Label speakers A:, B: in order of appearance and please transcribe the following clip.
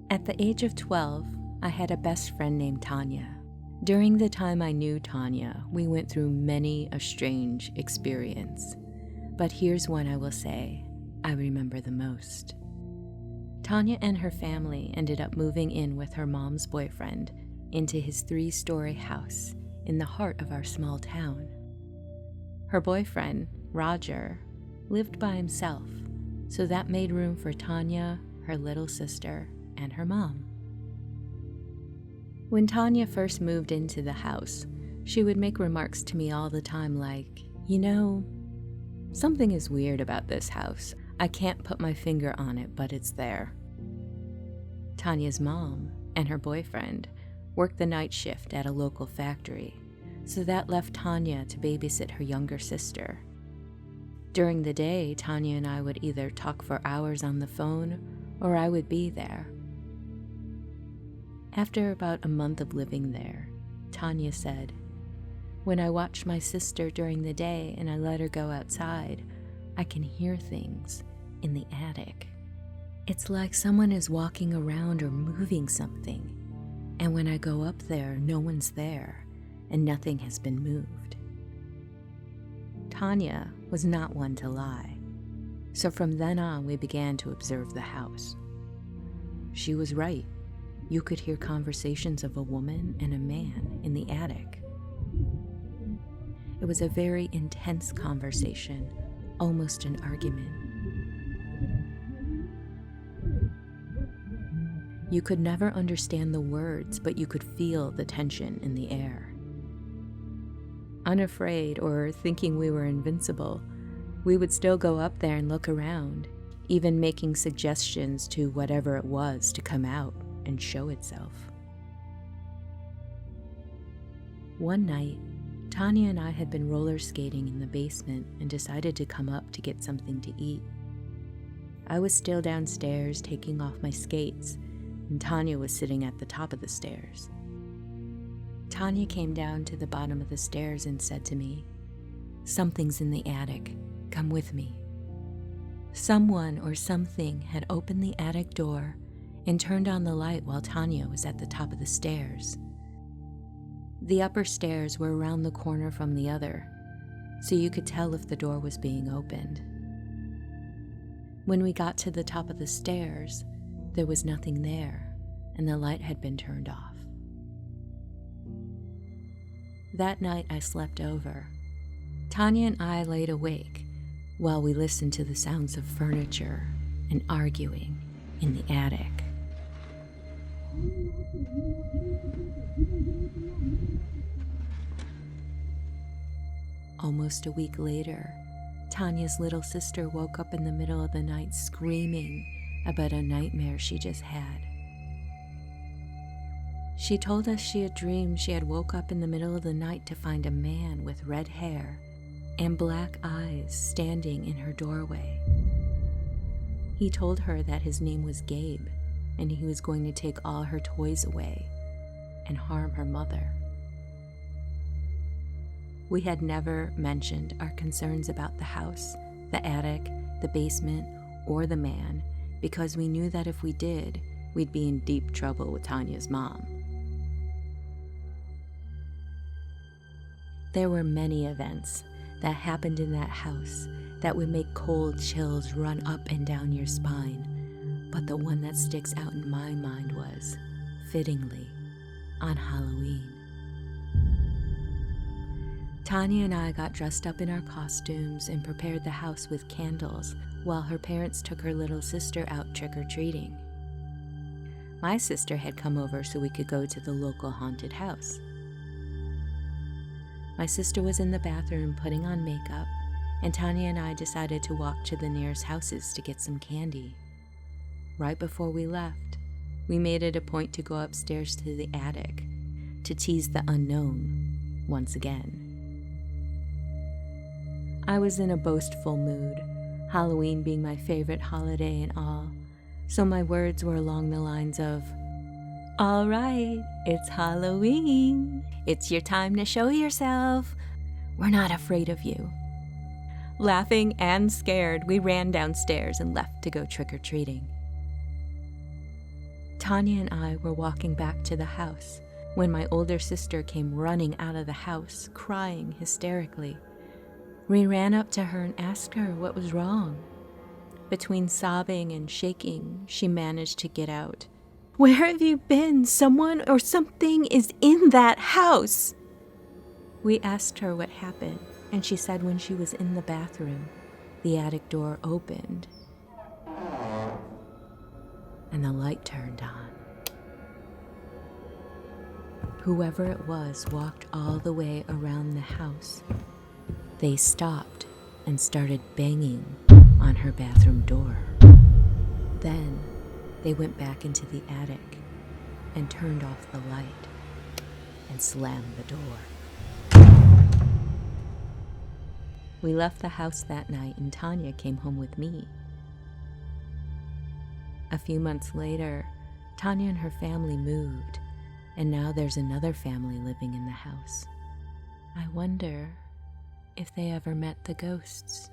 A: At the age of 12, I had a best friend named Tanya. During the time I knew Tanya, we went through many a strange experience. But here's one I will say I remember the most. Tanya and her family ended up moving in with her mom's boyfriend into his 3-story house in the heart of our small town. Her boyfriend, Roger, lived by himself, so that made room for Tanya, her little sister, and her mom. When Tanya first moved into the house, she would make remarks to me all the time like, something is weird about this house. I can't put my finger on it, but it's there. Tanya's mom and her boyfriend worked the night shift at a local factory, so that left Tanya to babysit her younger sister. During the day, Tanya and I would either talk for hours on the phone or I would be there. After about a month of living there, Tanya said, "When I watch my sister during the day and I let her go outside, I can hear things in the attic. It's like someone is walking around or moving something, and when I go up there, no one's there and nothing has been moved." Tanya was not one to lie, so from then on we began to observe the house. She was right. You could hear conversations of a woman and a man in the attic. It was a very intense conversation, almost an argument. You could never understand the words, but you could feel the tension in the air. Unafraid or thinking we were invincible, we would still go up there and look around, even making suggestions to whatever it was to come out and show itself. One night, Tanya and I had been roller skating in the basement and decided to come up to get something to eat. I was still downstairs taking off my skates, and Tanya was sitting at the top of the stairs. Tanya came down to the bottom of the stairs and said to me, "Something's in the attic. Come with me." Someone or something had opened the attic door and turned on the light while Tanya was at the top of the stairs. The upper stairs were around the corner from the other, so you could tell if the door was being opened. When we got to the top of the stairs, there was nothing there, and the light had been turned off. That night I slept over. Tanya and I laid awake while we listened to the sounds of furniture and arguing in the attic. Almost a week later, Tanya's little sister woke up in the middle of the night screaming about a nightmare she just had. She told us she had dreamed she had woke up in the middle of the night to find a man with red hair and black eyes standing in her doorway. He told her that his name was Gabe, and he was going to take all her toys away and harm her mother. We had never mentioned our concerns about the house, the attic, the basement, or the man, because we knew that if we did, we'd be in deep trouble with Tanya's mom. There were many events that happened in that house that would make cold chills run up and down your spine. But the one that sticks out in my mind was, fittingly, on Halloween. Tanya and I got dressed up in our costumes and prepared the house with candles while her parents took her little sister out trick-or-treating. My sister had come over so we could go to the local haunted house. My sister was in the bathroom putting on makeup, and Tanya and I decided to walk to the nearest houses to get some candy. Right before we left, we made it a point to go upstairs to the attic to tease the unknown once again. I was in a boastful mood, Halloween being my favorite holiday and all, so my words were along the lines of, "All right, it's Halloween. It's your time to show yourself. We're not afraid of you." Laughing and scared, we ran downstairs and left to go trick-or-treating. Tanya and I were walking back to the house when my older sister came running out of the house, crying hysterically. We ran up to her and asked her what was wrong. Between sobbing and shaking, she managed to get out, "Where have you been? Someone or something is in that house." We asked her what happened, and she said when she was in the bathroom, the attic door opened and the light turned on. Whoever it was walked all the way around the house. They stopped and started banging on her bathroom door. Then they went back into the attic and turned off the light and slammed the door. We left the house that night and Tanya came home with me. A few months later, Tanya and her family moved, and now there's another family living in the house. I wonder if they ever met the ghosts.